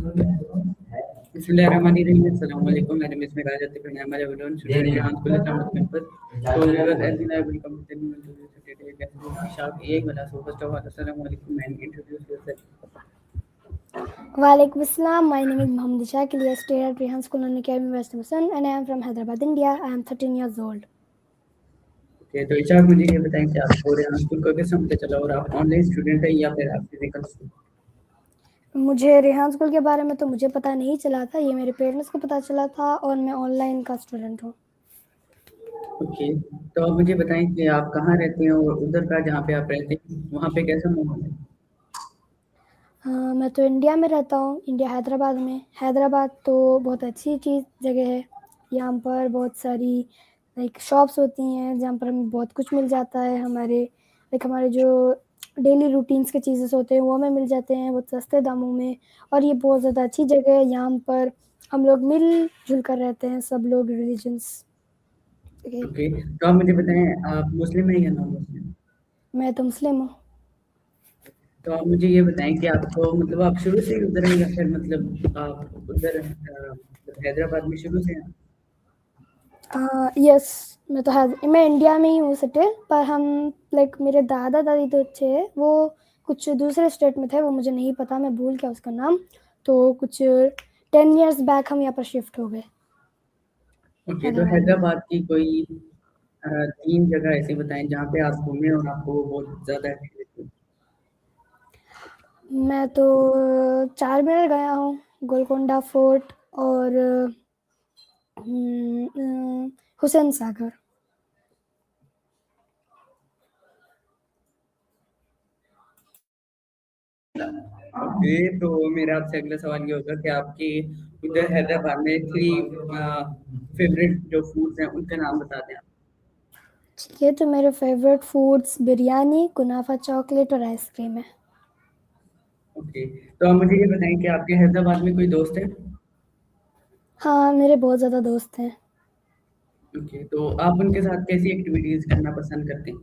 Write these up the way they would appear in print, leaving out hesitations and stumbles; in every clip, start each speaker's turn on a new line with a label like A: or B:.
A: Bismillahirrahmanirrahim. Assalamualaikum. My name is Miraj Atif and I'm a student at College Ahmad Campus. So, viewers, as you know, I will come to you today. Guest is Ishaq A. Wala. So, first of all, Assalamualaikum and introduce yourself.
B: Walaikum Assalam. My name is Mohammed Ishaq Ilyas, stay at Rehan School on Academy West Mission, and I am from Hyderabad, India. I am 13 years old.
A: Okay, तो इशाक मुझे ये बताएं कि आपको Rehan school को कैसे पता चला और आप ऑनलाइन स्टूडेंट है या फिर आप फिजिकल स्टूडेंट?
B: मुझे रेहान स्कूल के बारे में तो मुझे पता नहीं चला था, ये मेरे पेरेंट्स को पता चला था और मैं ऑनलाइन का स्टूडेंट हूँ।
A: ओके, तो आप मुझे बताएं कि आप कहाँ रहते हैं और उधर का जहाँ पे आप रहते हैं वहाँ पे कैसा माहौल है?
B: मैं तो इंडिया में रहता हूँ, इंडिया हैदराबाद में। हैदराबाद तो बहुत अच्छी जगह है। यहाँ पर बहुत सारी शॉप्स होती हैं जहाँ पर हमें बहुत कुछ मिल जाता है। हमारे जो डेली रूटीन्स के चीज़ें होते हैं वो हमें मिल जाते हैं बहुत सस्ते दामों में, और ये बहुत ज़्यादा अच्छी जगह है। यहाँ पर हम लोग मिल-जुल कर रहते हैं, सब लोग रिलीजन्स के।
A: ओके, तो आप मुझे बताएं आप मुस्लिम हैं या नॉन मुस्लिम?
B: मैं तो मुस्लिम हूँ।
A: तो आप मुझे ये बताएं कि आपको मतलब आप शुरू से ही उधर हैं या फिर मतलब आप उधर हैदराबाद में शुरू से हैं?
B: यस, मैं इंडिया में ही हूँ सेटल, पर हम मेरे दादा दादी तो अच्छे हैं, वो कुछ दूसरे स्टेट में थे, वो मुझे नहीं पता, मैं भूल गया उसका नाम। तो कुछ 10 इयर्स बैक हम यहाँ पर शिफ्ट हो गए।
A: ओके, तो हैदराबाद की कोई 3 जगह ऐसी बताएं जहाँ पे आप घूमे और आपको वो बहुत ज़्यादा अच्छी लगी?
B: मैं तो चारमीनार गया हूँ, गोलकोंडा फोर्ट और हुसैन सागर।
A: ओके, तो मेरा आपसे अगला सवाल ये होगा कि आपकी उधर हैदराबाद में 3 फेवरेट जो फूड्स हैं उनका नाम बता दें आप।
B: ठीक है, तो मेरे फेवरेट फूड्स बिरयानी, कुनाफा चॉकलेट और आइसक्रीम है।
A: ओके, तो आप मुझे ये बताएं कि आपके हैदराबाद में कोई दोस्त है?
B: हाँ, मेरे बहुत ज़्यादा दोस्त हैं।
A: ओके, तो आप उनके साथ कैसी एक्टिविटीज़ करना पसंद करते हैं?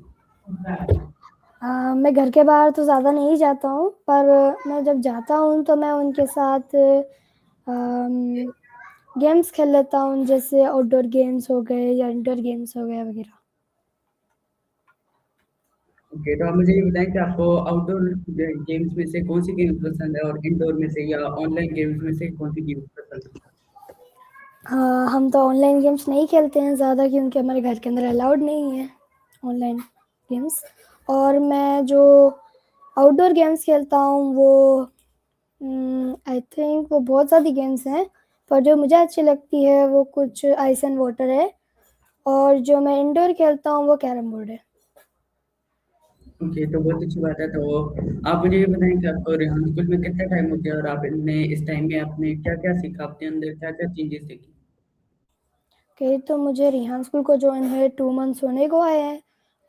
B: मैं घर के बाहर तो ज़्यादा नहीं जाता हूँ, पर मैं जब जाता हूँ तो मैं उनके साथ गेम्स खेल लेता हूँ, जैसे आउटडोर गेम्स हो गए या इंडोर गेम्स हो गए वगैरह।
A: ओके, तो आप मुझे ये बताएं कि आपको आउटडोर गेम्स में से कौन-सी गेम पसंद है और इंडोर में से या ऑनलाइन गेम्स में से कौन-सी गेम पसंद है?
B: हम तो ऑनलाइन गेम्स नहीं खेलते हैं ज़्यादा, क्योंकि हमारे घर के अंदर अलाउड नहीं है ऑनलाइन गेम्स। और मैं जो आउटडोर गेम्स खेलता हूँ वो आई थिंक वो बहुत सारी गेम्स हैं, पर जो मुझे अच्छी लगती है वो कुछ आइस एंड वाटर है, और जो मैं इंडोर खेलता हूँ वो कैरम बोर्ड है।
A: ओके, तो बहुत अच्छी बात है। तो आप मुझे ये बताएं कि आपको रेहान स्कूल में कितना टाइम हो गया और आपने इस टाइम में आपने क्या-क्या सीखा? अपने अंदर क्या-क्या चेंजेस देखी?
B: ओके, तो मुझे रेहान स्कूल को जॉइन हुए 2 मंथ्स होने को आए हैं,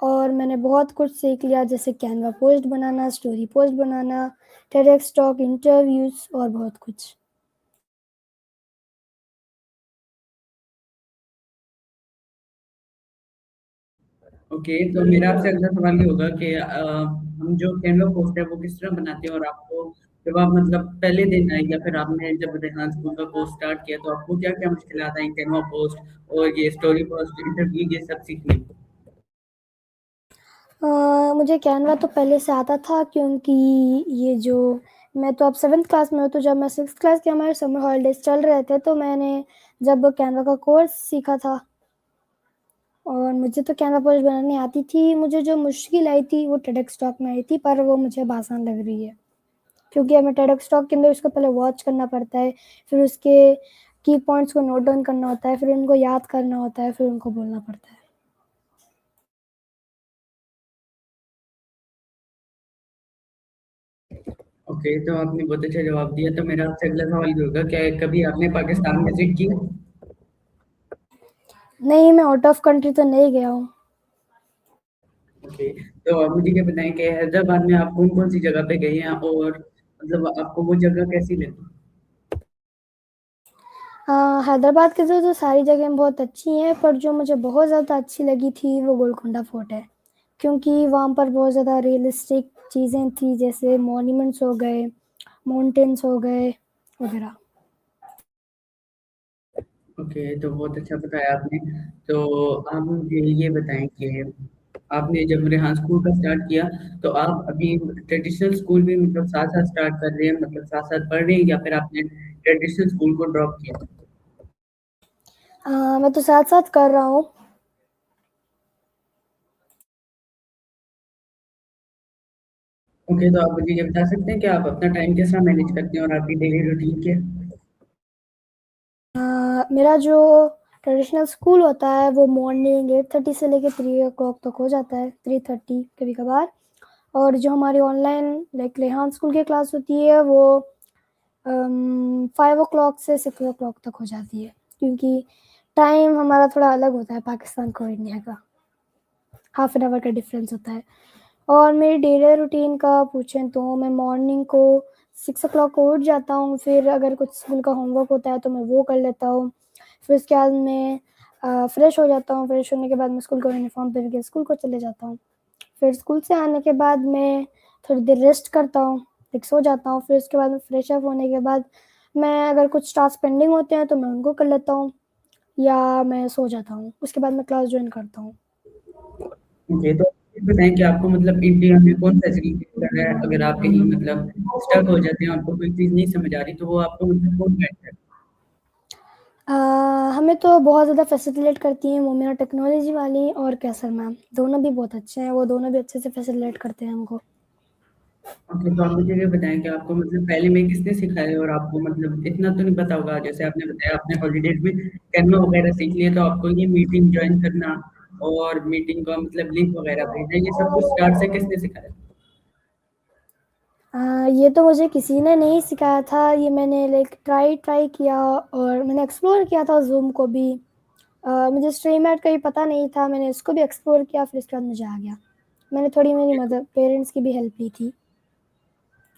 B: और मैंने बहुत कुछ सीख लिया, जैसे कैनवा पोस्ट बनाना, स्टोरी पोस्ट बनाना, टेडक्स टॉक, इंटरव्यूज़ और बहुत कुछ।
A: ओके, तो मेरा आपसे अगला सवाल ये होगा कि हम जो कैनवा पोस्ट है वो किस तरह बनाते हैं और आपको जब आप मतलब पहले दिन आए या फिर आपने जब रेहान स्कूल का कोर्स स्टार्ट किया तो आपको क्या-क्या मुश्किलात आई कैनवा पोस्ट और ये स्टोरी पोस्ट, इंटरव्यू ये सब सीखने में?
B: मुझे कैनवा तो पहले से आता था, क्योंकि ये जो मैं तो अब 7th क्लास में हूँ, तो जब मैं 6th क्लास के हमारे समर हॉलीडेज़ चल रहे थे, तो मैंने जब कैनवा का कोर्स सीखा था, और मुझे तो कैनवा पोस्ट बनानी आती थी। मुझे जो मुश्किल आई थी वो टेडक्स टॉक में आई थी, पर वो मुझे अब आसान लग रही है, क्योंकि हमें टेडक्स टॉक के अंदर उसको पहले वॉच करना पड़ता है, फिर उसके की पॉइंट्स को नोट डाउन करना होता है, फिर उनको याद करना होता है, फिर उनको बोलना पड़ता है।
A: ओके, तो आपने बहुत अच्छा जवाब दिया। तो मेरा आपसे अगला सवाल ये होगा क्या कभी आपने पाकिस्तान विज़िट किया?
B: नहीं, मैं आउट ऑफ कंट्री तो नहीं गया हूँ।
A: ओके, तो आप मुझे ये बताएँ कि हैदराबाद में आप कौन-कौन सी जगह पे गए हैं और मतलब आपको वो जगह कैसी लगी?
B: हैदराबाद की तो सारी जगहें बहुत अच्छी हैं, पर जो मुझे बहुत ज़्यादा अच्छी लगी थी वो गोलकोंडा फोर्ट है, क्योंकि वहाँ पर बहुत ज़्यादा रियलिस्टिक चीज़ें थी, जैसे मॉन्यूमेंट्स हो गए, माउंटेन्स हो गए, वगैरह।
A: ओके, तो बहुत अच्छा बताया आपने। तो आप मुझे ये बताएँ कि आपने जब रेहान स्कूल का स्टार्ट किया, तो आप अभी ट्रेडिशनल स्कूल भी मतलब साथ-साथ स्टार्ट कर रहे हैं, मतलब साथ-साथ पढ़ रहे हैं या फिर आपने ट्रेडिशनल स्कूल को ड्रॉप किया?
B: मैं तो साथ-साथ कर रहा हूँ।
A: ओके, तो आप मुझे ये बता सकते हैं कि आप अपना टाइम किस तरह मैनेज करते हैं और आपकी डेली रूटीन क्या है?
B: मेरा जो ट्रेडिशनल स्कूल होता है वो मॉर्निंग 8:30 से लेके 3 o'clock तक हो जाता है, 3:30 कभी-कभार। और जो हमारी ऑनलाइन लाइक रेहान स्कूल की क्लास होती है वो 5 o'clock से 6 o'clock तक हो जाती है, क्योंकि टाइम हमारा थोड़ा अलग होता है पाकिस्तान को इंडिया का, हाफ एन आवर का डिफरेंस होता है। और मेरी डेली रूटीन का पूछें तो मैं मॉर्निंग को 6 o'clock को उठ जाता हूँ, फिर अगर कुछ स्कूल का होमवर्क होता है तो मैं वो कर लेता हूँ। फिर उसके बाद मैं फ्रेश हो जाता हूँ, फ्रेश होने के बाद मैं स्कूल का यूनिफ़ॉर्म पहन के स्कूल को चले जाता हूँ। फिर स्कूल से आने के बाद मैं थोड़ी देर रेस्ट करता हूँ, फिर सो जाता हूँ। फिर उसके बाद में फ्रेश अप होने के बाद मैं अगर कुछ टास्क पेंडिंग होते हैं तो मैं उनको कर लेता हूँ या मैं सो जाता हूँ। उसके बाद मैं क्लास जॉइन करता हूँ।
A: ओके, तो ये बताएँ कि आपको मतलब इंडिया में कौन फैसिलिटी है, अगर आप कहीं मतलब स्टक हो जाते हैं, आपको कोई चीज़ नहीं समझ आ रही, तो वो आपको मतलब कौन गाइड करता है?
B: अ, हमें तो बहुत ज़्यादा फैसिलिटेट करती हैं मोमिना टेक्नोलॉजी वाली और कैसर मैम, दोनों भी बहुत अच्छे हैं, वो दोनों भी अच्छे से फैसिलिटेट करते हैं हमको।
A: ओके, तो आप मुझे ये बताएँ कि आपको मतलब पहले में किसने सिखाया और आपको मतलब इतना तो नहीं पता होगा, जैसे आपने बताया आपने हॉलिडेज़ में कैनवा वगैरह सीख लिए, तो आपको ये मीटिंग जॉइन करना और मीटिंग का मतलब लिंक वगैरह भेजना, ये सब कुछ स्टार्ट से किसने सिखाया?
B: ये तो मुझे किसी ने नहीं सिखाया था, ये मैंने लाइक ट्राई किया और मैंने एक्सप्लोर किया था ज़ूम को भी। मुझे स्ट्रीमयार्ड का भी पता नहीं था, मैंने इसको भी एक्सप्लोर किया, फिर उसके बाद मुझे आ गया। मैंने थोड़ी मेरी मदर पेरेंट्स की भी हेल्प ली थी।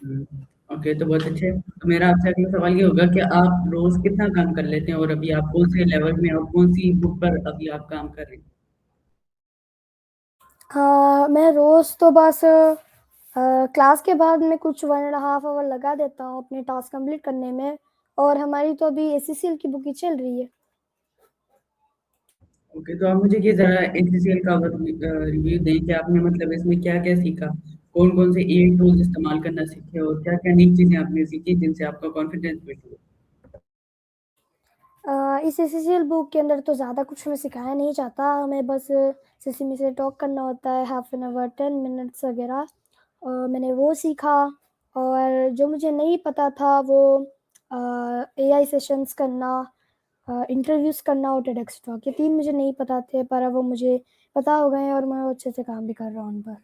A: हुँ, ओके, तो बहुत अच्छे। तो मेरा आपसे अगला सवाल ये होगा कि आप रोज़ कितना काम कर लेते हैं और अभी आप कौन-से लेवल में और कौन-सी बुक पर अभी आप काम कर रहे हैं?
B: मैं रोज़ तो बस क्लास के बाद मैं कुछ 1 एंड हाफ ऑवर लगा देता हूँ अपने टास्क कंप्लीट करने में, और हमारी तो अभी एससीसीएल की बुक ही चल रही है।
A: ओके, तो आप मुझे ये ज़रा एचसीएल का रिव्यू दें कि आपने मतलब इसमें क्या-क्या सीखा? कौन-कौन से एआई टूल्स इस्तेमाल करना सीखे और क्या-क्या नई चीज़ें आपने सीखी जिनसे आपका कॉन्फिडेंस बिल्ड हुआ?
B: इस एससीसीएल बुक के अंदर तो ज़्यादा कुछ हमें सिखाया नहीं जाता, हमें बस सिसिमी से टॉक करना होता है, हाफ एन आवर, 10 मिनट्स वगैरह। मैंने वो सीखा, और जो मुझे नहीं पता था वो एआई सेशंस करना, इंटरव्यूज़ करना और टेडक्स टॉक, ये 3 मुझे नहीं पता थे, पर अब वो मुझे पता हो गए हैं और मैं अच्छे से काम भी कर रहा हूँ उन पर।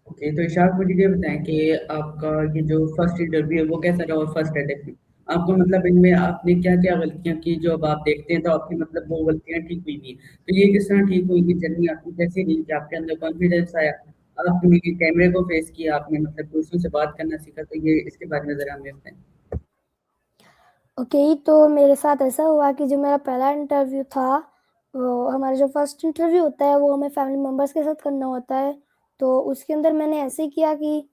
A: ओके, तो इरशाद मुझे ये बताएँ कि आपका ये जो फर्स्ट इंटरव्यू है वो कैसा रहा और फर्स्ट अटेम्प्ट में? आपको मतलब इनमें आपने क्या-क्या गलतियाँ की जो अब आप देखते हैं तो आपकी मतलब वो गलतियाँ ठीक हुई थी? तो ये किस तरह ठीक हुई थी जर्नी आपकी कैसी रही कि आपके अंदर कॉन्फिडेंस आया? आपने कैमरे को फेस किया, आपने मतलब दूसरों से बात करना सीखा, तो ये इसके बारे में ज़रा हमें बताएँ?
B: ओके, तो मेरे साथ ऐसा हुआ कि जो मेरा पहला इंटरव्यू था, वो हमारा जो फर्स्ट इंटरव्यू होता है वो हमें फैमिली मेंबर्स के साथ करना होता है। तो उसके अंदर मैंने ऐसे ही किया कि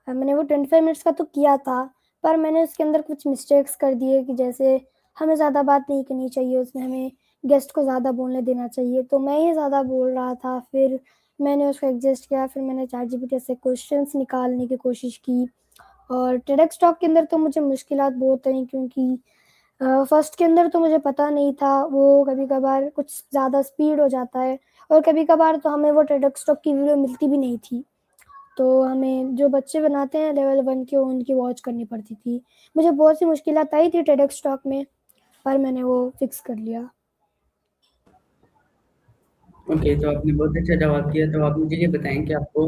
B: मैंने वो 25 मिनट्स का तो किया था, पर मैंने उसके अंदर कुछ मिस्टेक्स कर दिए कि जैसे हमें ज़्यादा बात नहीं करनी चाहिए, उसमें हमें गेस्ट को ज़्यादा बोलने देना चाहिए, तो मैं ही ज़्यादा बोल रहा था। फिर मैंने उसको एडजस्ट किया, फिर मैंने चैटजीपीटी से क्वेश्चंस निकालने की कोशिश की। और टेडक्स टॉक के अंदर तो मुझे मुश्किलात बहुत आई, क्योंकि फर्स्ट के अंदर तो मुझे पता नहीं था, वो कभी-कभार कुछ ज़्यादा स्पीड हो जाता है, और कभी-कभार तो हमें वो टेडक्स टॉक की वीडियो मिलती भी नहीं थी। तो हमें जो बच्चे बनाते हैं लेवल 1 के, उनकी वॉच करनी पड़ती थी। मुझे बहुत सी मुश्किलात आई थी टेडक्स टॉक में, पर मैंने वो फिक्स कर लिया।
A: ओके, तो आपने बहुत अच्छा जवाब दिया, तो आप मुझे ये बताएँ कि आपको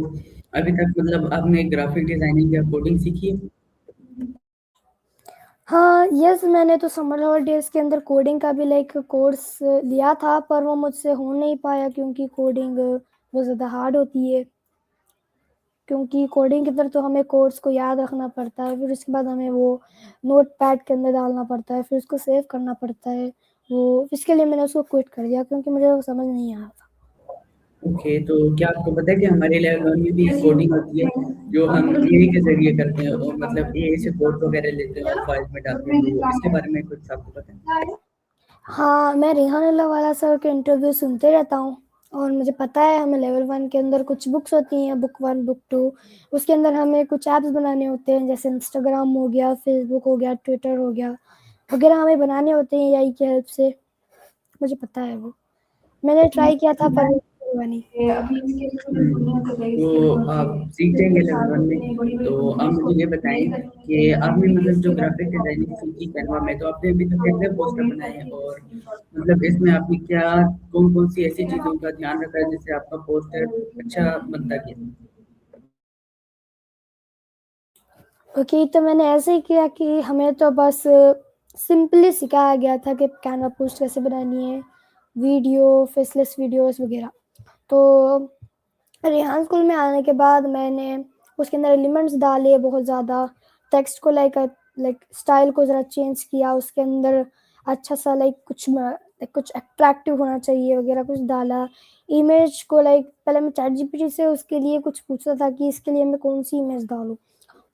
A: अभी तक मतलब आपने ग्राफ़िक डिज़ाइनिंग या कोडिंग सीखी है?
B: हाँ, यस, मैंने तो समर हॉलिडेज़ के अंदर कोडिंग का भी लाइक कोर्स लिया था, पर वो मुझसे हो नहीं पाया क्योंकि कोडिंग बहुत ज़्यादा हार्ड होती है। क्योंकि कोडिंग के अंदर तो हमें कोड्स को याद रखना पड़ता है, फिर उसके बाद हमें वो नोटपैड के अंदर डालना पड़ता है, फिर उसको सेव करना पड़ता है। वो इसके लिए मैंने उसको क्विट कर दिया क्योंकि मुझे वो समझ नहीं आ रहा था।
A: ओके, तो क्या आपको पता है कि हमारे लेवल 1 में भी कोडिंग होती है, जो हम एआई के ज़रिए करते हैं और मतलब एआई से कोड वगैरह लेते हैं और फाइल में डालते हैं, तो इसके बारे में कुछ आपको पता है?
B: हाँ, मैं रेहान अल्लाहवाला सर के इंटरव्यू सुनते रहता हूँ और मुझे पता है हमें लेवल 1 के अंदर कुछ बुक्स होती हैं, बुक 1, बुक 2 उसके अंदर हमें कुछ ऐप्स बनाने होते हैं, जैसे इंस्टाग्राम हो गया, फेसबुक हो गया, ट्विटर हो गया, वगैरह हमें बनाने होते हैं एआई की हेल्प से, मुझे पता है वो। मैंने ट्राई किया था पर मुझसे हुआ नहीं।
A: तो आप सीख जाएँगे लेवल 1 में, तो आप मुझे ये बताएँ कि आपने मतलब जो ग्राफ़िक डिज़ाइनिंग सीखी कैनवा में, तो आपने अभी तक कितने पोस्टर बनाए हैं? और मतलब इसमें आपने क्या कौन-कौन सी ऐसी चीज़ों का ध्यान रखा है जिससे आपका पोस्टर अच्छा बनता गया?
B: ओके, तो मैंने ऐसे ही किया कि हमें तो बस सिंपली सिखाया गया था कि कैनवा पोस्ट कैसे बनानी है, वीडियो, फेसलेस वीडियोज़ वगैरह। तो रेहान स्कूल में आने के बाद मैंने उसके अंदर एलिमेंट्स डाले बहुत ज़्यादा, टेक्स्ट को लाइक स्टाइल को ज़रा चेंज किया, उसके अंदर अच्छा-सा कुछ अट्रैक्टिव होना चाहिए वगैरह कुछ डाला। इमेज को पहले मैं चैटजीपीटी से उसके लिए कुछ पूछता था कि इसके लिए मैं कौन-सी इमेज डालूँ?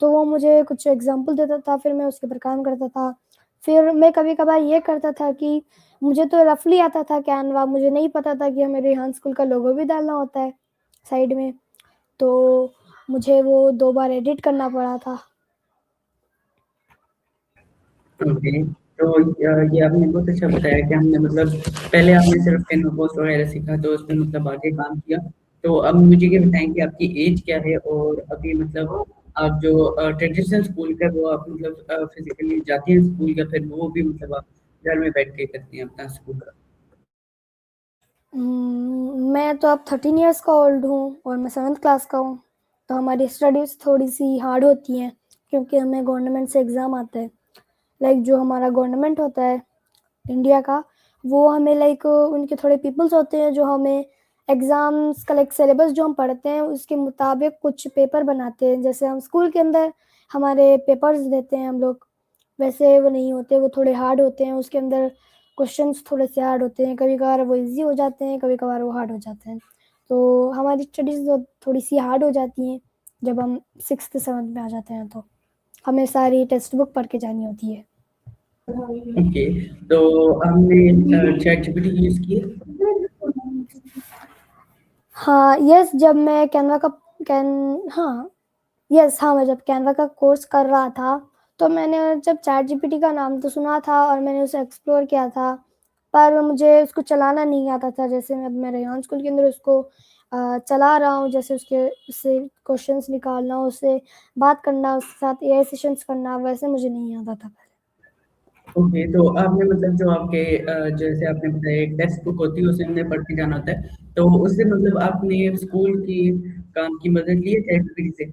B: तो वो मुझे कुछ एग्ज़ाम्पल देता था, फिर मैं उसके ऊपर काम करता था। फिर मैं कभी-कभार ये करता था कि मुझे तो रफ़ली आता था कैनवा, मुझे नहीं पता था कि हमें रेहान स्कूल का लोगो भी डालना होता है साइड में, तो मुझे वो 2 बार एडिट करना पड़ा था।
A: ओके, तो ये आपने बहुत अच्छा बताया कि हमने मतलब पहले आपने सिर्फ़ कैनवा पोस्ट वगैरह सीखा तो उसमें मतलब आगे काम किया। तो अब मुझे ये बताएँ कि आपकी ऐज क्या है? और अभी मतलब आप जो ट्रेडिशनल स्कूल का वो आप मतलब फिज़िकली जाती हैं स्कूल या फिर वो भी मतलब आप घर में बैठ के करती हैं अपना स्कूल का?
B: मैं तो अब 13 इयर्स का ओल्ड हूँ और मैं 7th क्लास का हूँ, तो हमारी स्टडीज़ थोड़ी-सी हार्ड होती हैं क्योंकि हमें गवर्नमेंट से एग्ज़ाम आते हैं। जो हमारा गवर्नमेंट होता है इंडिया का, वो हमें उनके थोड़े पीपल्स होते हैं जो हमें एग्ज़ाम्स का सिलेबस जो हम पढ़ते हैं उसके मुताबिक कुछ पेपर बनाते हैं। जैसे हम स्कूल के अंदर हमारे पेपर्स देते हैं हम लोग, वैसे वो नहीं होते, वो थोड़े हार्ड होते हैं, उसके अंदर क्वेश्चन्स थोड़े से हार्ड होते हैं, कभी-कभार वो ईज़ी हो जाते हैं, कभी-कभार वो हार्ड हो जाते हैं। तो हमारी स्टडीज़ थोड़ी-सी हार्ड हो जाती हैं, जब हम 6th 7th में आ जाते हैं तो। हमें सारी टेक्स्ट बुक पढ़ के जानी होती है।
A: ओके, तो आपने चैटजीपीटी यूज़ की है?
B: हाँ, यस जब मैं मैं जब कैनवा का कोर्स कर रहा था, तो मैंने जब चैटजीपीटी का नाम तो सुना था और मैंने उसे एक्सप्लोर किया था, पर मुझे उसको चलाना नहीं आता था। जैसे मैं रेहान स्कूल के अंदर उसको चला रहा हूँ, जैसे उससे क्वेश्चन्स निकालना, उससे बात करना, उसके साथ एआई सेशंस करना, वैसे मुझे नहीं आता था पहले।
A: ओके, तो आपने मतलब जो आपके जैसे आपने बताया एक टेक्स्ट बुक होती है, उसे हमने पढ़ के जाना होता है, तो उससे मतलब आपने स्कूल की काम की मदद ली है चैटजीपीटी से?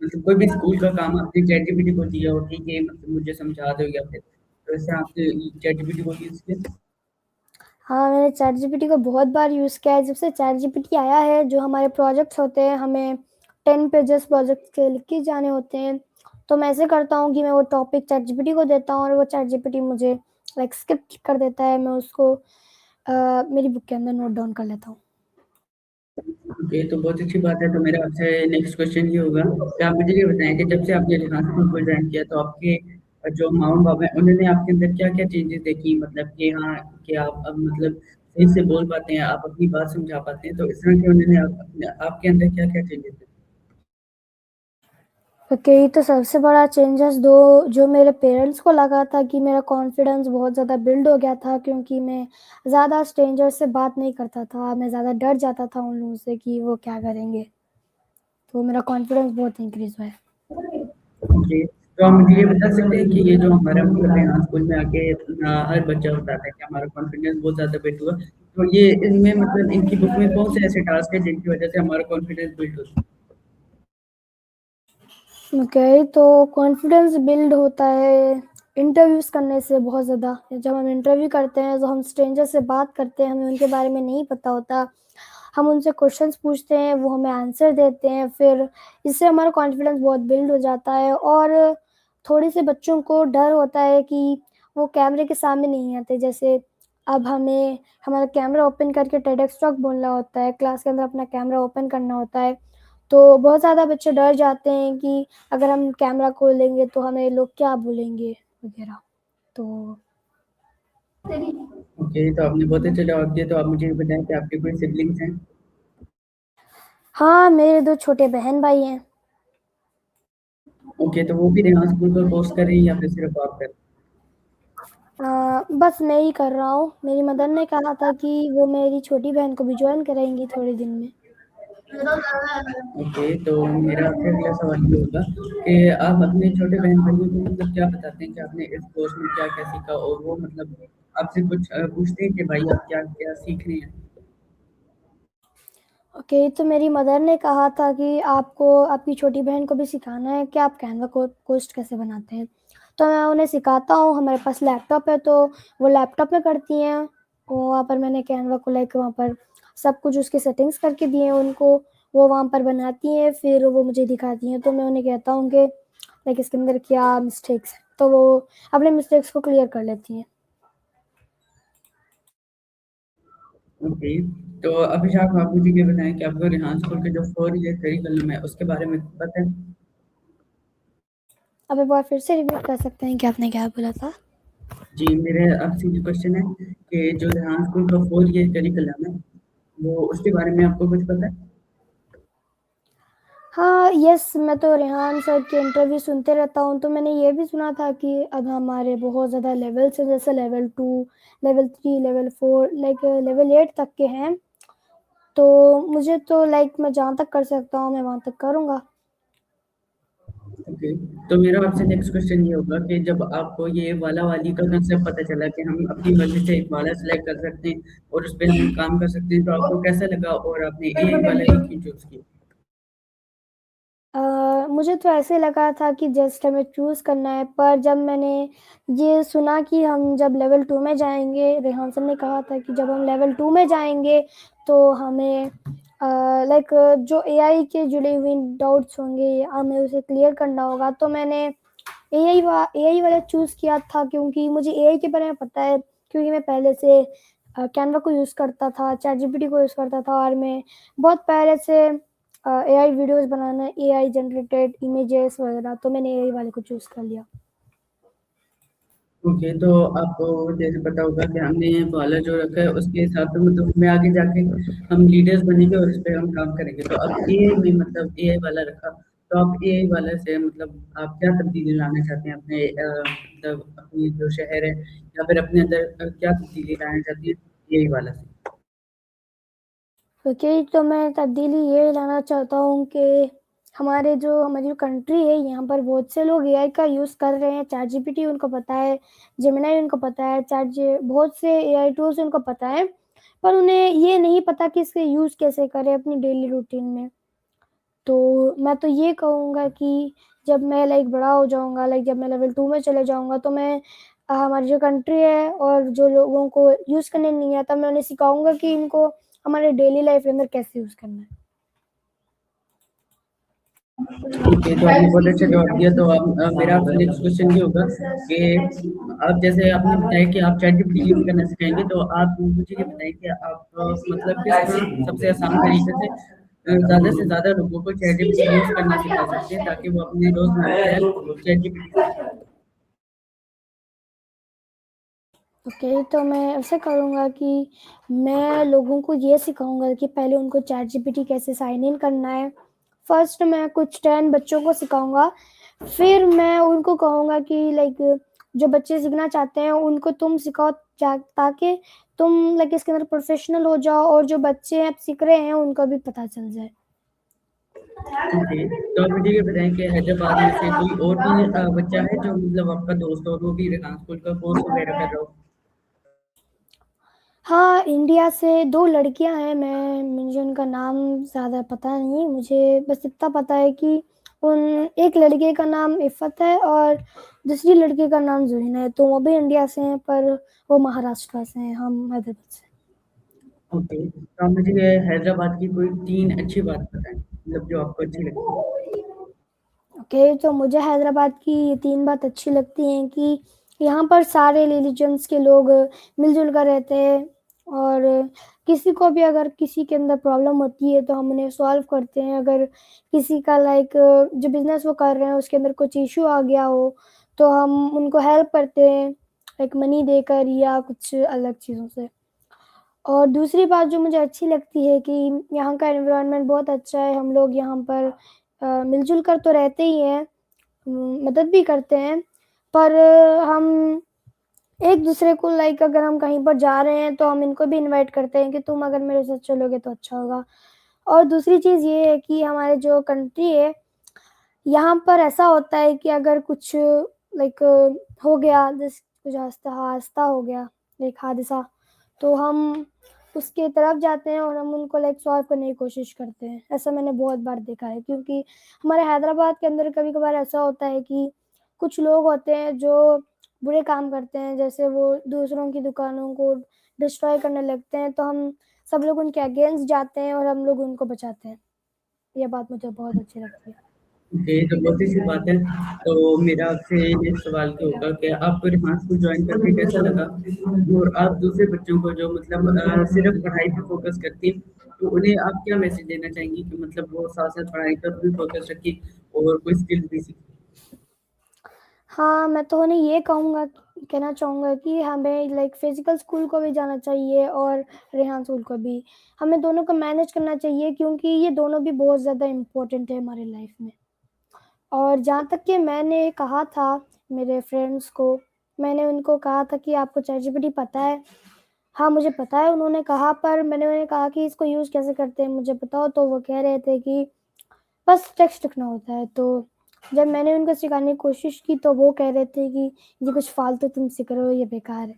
A: मतलब कोई भी स्कूल का काम आपने चैटजीपीटी को दिया हो कि ये मतलब मुझे समझा दो या फिर तो ऐसे आपने चैटजीपीटी को यूज़ किया?
B: हाँ, मैंने चैटजीपीटी को बहुत बार यूज़ किया है। जब से चैटजीपीटी आया है, जो हमारे प्रोजेक्ट्स होते हैं, हमें 10 पेजेज़ प्रोजेक्ट के लिख के जाने होते हैं, तो मैं ऐसे करता हूँ कि मैं वो टॉपिक चैटजीपीटी को देता हूँ और वो चैटजीपीटी मुझे स्क्रिप्ट कर देता है। मैं उसको मेरी बुक के अंदर नोट डाउन कर लेता हूँ।
A: ओके, तो बहुत अच्छी बात है, तो मेरा आपसे नेक्स्ट क्वेश्चन ये होगा कि आप मुझे ये बताएँ कि जब से आपने रिहान स्कूल को जॉइन किया तो आपके जो माँ-बाप हैं, उन्होंने आपके अंदर क्या-क्या चेंजेज़ देखी? मतलब कि हाँ, कि आप अब मतलब सही से बोल पाते हैं, आप अपनी बात समझा पाते हैं, तो इस तरह के उन्होंने आपके अंदर क्या-क्या चेंजेज़ देखे?
B: ओके, तो सबसे बड़ा चेंजेस जो मेरे पेरेंट्स को लगा था कि मेरा कॉन्फिडेंस बहुत ज़्यादा बिल्ड हो गया था क्योंकि मैं ज़्यादा स्ट्रेंजर्स से बात नहीं करता था, मैं ज़्यादा डर जाता था उन लोगों से कि वो क्या करेंगे, तो मेरा कॉन्फिडेंस बहुत इंक्रीज़ हुआ है।
A: ओके, तो आप मुझे ये बता सकते हैं कि ये जो हमारा मतलब यहाँ स्कूल में आके हर बच्चा बताता है कि हमारा कॉन्फिडेंस बहुत ज़्यादा बिल्ड हुआ। तो ये इनमें मतलब इनकी बुक में कौन से ऐसे टास्क है जिनकी वज़ह से हमारा कॉन्फिडेंस बिल्ड होता है?
B: ओके, तो कॉन्फिडेंस बिल्ड होता है इंटरव्यूज़ करने से बहुत ज़्यादा। जब हम इंटरव्यू करते हैं, तो हम स्ट्रेंजर से बात करते हैं, हमें उनके बारे में नहीं पता होता। हम उनसे क्वेश्चंस पूछते हैं, वो हमें आंसर देते हैं, फिर इससे हमारा कॉन्फिडेंस बहुत बिल्ड हो जाता है और थोड़े से बच्चों को डर होता है कि वो कैमरे के सामने नहीं आते। जैसे अब हमें हमारा कैमरा ओपन करके टेडक्स टॉक बोलना होता है, क्लास के अंदर अपना कैमरा ओपन करना होता है। तो बहुत ज़्यादा बच्चे डर जाते हैं कि अगर हम कैमरा खोलेंगे तो हमें लोग क्या बोलेंगे वगैरह। तो
A: ओके, तो आपने बहुत अच्छा जवाब दिया। तो आप मुझे ये बताएं कि आपके कोई सिबलिंग्स हैं?
B: हाँ, मेरे 2 छोटे बहन-भाई हैं।
A: ओके, तो वो भी रेहान स्कूल का कोर्स कर रही हैं या फिर सिर्फ आप कर रहे
B: बस मैं ही कर रहा हूँ। मेरी मदर ने कहा था कि वो मेरी छोटी बहन को भी जॉइन कराएँगी थोड़े दिन में।
A: हैं? ओके, तो मेरा आपसे अगला सवाल ये होगा कि आप अपने छोटे बहन भाइयों को मतलब क्या बताते हैं कि आपने इस कोर्स में क्या क्या सीखा, और वो मतलब आपसे कुछ पूछते हैं कि भाई आप क्या क्या सीख रहे हैं?
B: ओके, तो मेरी मदर ने कहा था कि आपको आपकी छोटी बहन को भी सिखाना है कि आप कैनवा को पोस्ट कैसे बनाते हैं। तो मैं उन्हें सिखाता हूँ, हमारे पास लैपटॉप है तो वो लैपटॉप में करती हैं। वहाँ पर मैंने कैनवा को लाइक वहाँ पर सब कुछ उसकी सेटिंग्स करके दिए हैं उनको, वो वहाँ पर बनाती हैं, फिर वो मुझे दिखाती हैं। तो मैं उन्हें कहता हूँ कि लाइक इसके अंदर क्या मिस्टेक्स हैं, तो वो अपने मिस्टेक्स को क्लियर कर लेती हैं।
A: ओके, तो अभिषेक आप मुझे ये बताएं कि आपको रेहान स्कूल के जो 4 ईयर करिकुलम है उसके बारे में पता है?
B: अब एक बार फिर से रिपीट कर सकते हैं कि आपने क्या बोला था?
A: जी, मेरे आपसे ये क्वेश्चन है कि जो रेहान स्कूल का 4 ईयर करिकुलम है, वो उसके बारे में आपको कुछ पता है?
B: हाँ, यस, मैं तो रेहान सर के इंटरव्यू सुनते रहता हूँ, तो मैंने ये भी सुना था कि अब हमारे बहुत ज़्यादा लेवल्स हैं, जैसे level 2, level 3, level 4 like level 8 तक के हैं। तो मुझे तो लाइक मैं जहाँ तक कर सकता हूँ, मैं वहाँ तक करूँगा।
A: ओके, तो मेरा आपसे नेक्स्ट क्वेश्चन ये होगा कि जब आपको ये वाला-वाली का कंसेप्ट पता चला कि हम अपनी मर्ज़ी से एक वाला सेलेक्ट कर सकते हैं और उस पे हम काम कर सकते हैं, तो आपको कैसा लगा और आपने एआई वाला ही क्यों चूज़ किया?
B: मुझे तो ऐसे लगा था कि जस्ट हमें चूज़ करना है, पर जब मैंने ये सुना कि हम जब लेवल 2 में जाएँगे, रेहान सर ने कहा था कि जब हम लेवल 2 में जाएँगे तो हमें लाइक जो एआई के जुड़े हुए डाउट्स होंगे, हमें उसे क्लियर करना होगा। तो मैंने एआई वाला चूज़ किया था क्योंकि मुझे एआई के बारे में पता है, क्योंकि मैं पहले से कैनवा को यूज़ करता था, चैटजीपीटी को यूज़ करता था और मैं बहुत पहले से एआई वीडियोज़ बनाना, एआई जनरेटेड इमेजेस वगैरह, तो मैंने एआई वाले को चूज़ कर लिया।
A: ओके, तो आपको जैसे पता होगा कि हमने ये वाला जो रखा है उसके हिसाब से मतलब उसमें आगे जाके हम लीडर्स बनेंगे और इस पे हम काम करेंगे। तो अब एआई में मतलब एआई वाला रखा, तो आप एआई वाला से मतलब आप क्या तब्दीली लाना चाहते हैं अपने मतलब अपनी जो शहर है या फिर अपने अंदर क्या तब्दीली लाना चाहती हैं एआई वाला से?
B: ओके, तो मैं तब्दीली ये लाना चाहता हूँ कि हमारी जो कंट्री है, यहाँ पर बहुत से लोग एआई का यूज़ कर रहे हैं। चैटजीपीटी उनको पता है, जेमिनी उनको पता है, बहुत से एआई टूल्स उनको पता है, पर उन्हें ये नहीं पता कि इसका यूज़ कैसे करें अपनी डेली रूटीन में। तो मैं तो ये कहूँगा कि जब मैं लाइक बड़ा हो जाऊँगा, लाइक जब मैं लेवल 2 में चले जाऊँगा, तो मैं हमारी जो कंट्री है और जो लोगों को यूज़ करने नहीं आता, मैं उन्हें सिखाऊँगा कि इनको हमारे डेली लाइफ के अंदर कैसे यूज़ करना है।
A: ठीक है, तो आपने बहुत अच्छा जवाब दिया। तो अब मेरा आपसे नेक्स्ट क्वेश्चन ये होगा कि आप जैसे आपने बताया कि आप चैटजीपीटी यूज़ करना सिखाएँगे, तो आप मुझे ये बताइए कि आप मतलब किस तरह सबसे आसान तरीके से ज़्यादा लोगों को चैटजीपीटी यूज़ करना सिखा सकते हैं ताकि वो अपनी रोज़मर्रा की हेल्प चैटजीपीटी से करें?
B: ओके, तो मैं ऐसे करूँगा कि मैं लोगों को ये सिखाऊँगा कि पहले उनको चैटजीपीटी कैसे साइन इन करना है। फर्स्ट मैं कुछ 10 बच्चों को सिखाऊँगा, फिर मैं उनको कहूँगा कि लाइक जो बच्चे सीखना चाहते हैं उनको तुम सिखाओ ताकि तुम लाइक इसके अंदर प्रोफेशनल हो जाओ और जो बच्चे अब सीख रहे हैं उनको भी पता चल जाए।
A: ओके, तो आप मुझे ये बताएँ कि हैदराबाद में से कोई और भी बच्चा है जो मतलब आपका दोस्त हो और वो भी रेहान स्कूल का कोर्स वगैरह कर रहा हो?
B: हाँ, इंडिया से 2 लड़कियाँ हैं, मुझे उनका नाम ज़्यादा पता नहीं, मुझे बस इतना पता है कि उन एक लड़के का नाम इफ़्फ़त है और दूसरी लड़की का नाम ज़ुहीना है, तो वो भी इंडिया से हैं पर वो महाराष्ट्र से हैं, हम हैदराबाद से।
A: ओके, तो आप मुझे ये हैदराबाद की कोई 3 अच्छी बात बताएँ, मतलब जो आपको अच्छी लगती है?
B: ओके, तो मुझे हैदराबाद की ये 3 बात अच्छी लगती हैं कि यहाँ पर सारे रिलीजन्स के लोग मिल-जुल कर रहते हैं और किसी को भी अगर किसी के अंदर प्रॉब्लम होती है तो हम उन्हें सॉल्व करते हैं। अगर किसी का लाइक जो बिज़नेस वो कर रहे हैं उसके अंदर कुछ इश्यू आ गया हो, तो हम उनको हेल्प करते हैं, लाइक मनी देकर या कुछ अलग चीज़ों से। और दूसरी बात जो मुझे अच्छी लगती है कि यहाँ का एनवायरनमेंट बहुत अच्छा है, हम लोग यहाँ पर मिल-जुल कर तो रहते ही हैं, मदद भी करते हैं, पर हम एक-दूसरे को लाइक अगर हम कहीं पर जा रहे हैं तो हम इनको भी इनवाइट करते हैं कि तुम अगर मेरे साथ चलोगे तो अच्छा होगा। और दूसरी चीज़ ये है कि हमारे जो कंट्री है, यहाँ पर ऐसा होता है कि अगर कुछ लाइक हो गया, जैसे कुछ हादसा हो गया, एक हादसा, तो हम उसके तरफ जाते हैं और हम उनको लाइक सॉल्व करने की कोशिश करते हैं। ऐसा मैंने बहुत बार देखा है क्योंकि हमारे हैदराबाद के अंदर कभी-कभार ऐसा होता है कि कुछ लोग होते हैं जो बुरे काम करते हैं, जैसे वो दूसरों की दुकानों को डिस्ट्रॉय करने लगते हैं, तो हम सब लोग उनके अगेंस्ट जाते हैं और हम लोग उनको बचाते हैं। ये बात मुझे बहुत अच्छी लगती है।
A: ओके, तो बहुत अच्छी बात है। तो मेरा आपसे नेक्स्ट सवाल ये होगा कि आपको रिहान स्कूल जॉइन करके कैसा लगा? और आप दूसरे बच्चों को जो मतलब सिर्फ़ पढ़ाई पे फ़ोकस करती हैं, तो उन्हें आप क्या मैसेज देना चाहेंगी कि मतलब वो साथ-साथ पढ़ाई पर भी फ़ोकस रखें और कोई स्किल भी सीखें?
B: हाँ, मैं तो उन्हें ये कहना चाहूँगा कि हमें लाइक फिज़िकल स्कूल को भी जाना चाहिए और रेहान स्कूल को भी। हमें दोनों को मैनेज करना चाहिए क्योंकि ये दोनों भी बहुत ज़्यादा इम्पोर्टेंट है हमारी लाइफ़ में। और जहाँ तक कि मैंने कहा था मेरे फ्रेंड्स को, मैंने उनको कहा था कि आपको चैटजीपीटी पता है? हाँ, मुझे पता है उन्होंने कहा, पर मैंने उन्हें कहा कि इसको यूज़ कैसे करते हैं मुझे बताओ, तो वो कह रहे थे कि बस टेक्स्ट लिखना होता है। तो जब मैंने उनको सिखाने की कोशिश की तो वो कह रहे थे कि ये कुछ फालतू तुम सीख रहे हो, ये बेकार है।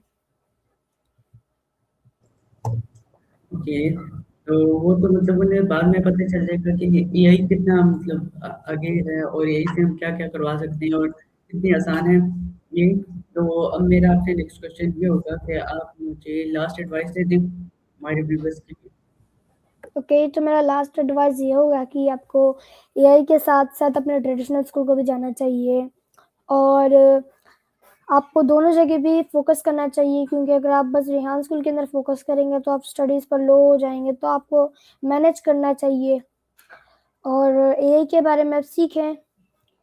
A: ओके, तो वो तो मतलब उन्हें बाद में पता चल जाएगा कि ये एआई कितना मतलब आगे है और एआई से हम क्या-क्या करवा सकते हैं और कितनी आसान है ये। तो अब मेरा आपसे नेक्स्ट क्वेश्चन ये होगा कि आप मुझे लास्ट एडवाइस दे दें हमारे व्यूअर्स के लिए।
B: ओके, तो मेरा लास्ट एडवाइस ये होगा कि आपको एआई के साथ-साथ अपने ट्रेडिशनल स्कूल को भी जाना चाहिए और आपको दोनों जगह भी फ़ोकस करना चाहिए क्योंकि अगर आप बस रेहान स्कूल के अंदर फ़ोकस करेंगे तो आप स्टडीज़ पर लो हो जाएँगे, तो आपको मैनेज करना चाहिए और एआई के बारे में आप सीखें,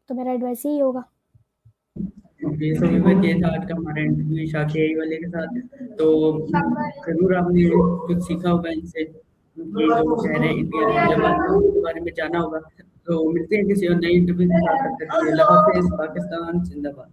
B: तो मेरा एडवाइस यही होगा।
A: ओके, सो विवेक ये था आज का हमारा इंटरव्यू ईशा के एआई वाले के साथ। तो ज़रूर आपने कुछ सीखा होगा इनसे, ये जो शहर है इंडिया जिंदाबाद का उनके बारे में जाना होगा। तो मिलते हैं किसी और नए इंटरव्यू के साथ, तब तक के लिए अल्लाह हाफ़िज़, पाकिस्तान जिंदाबाद।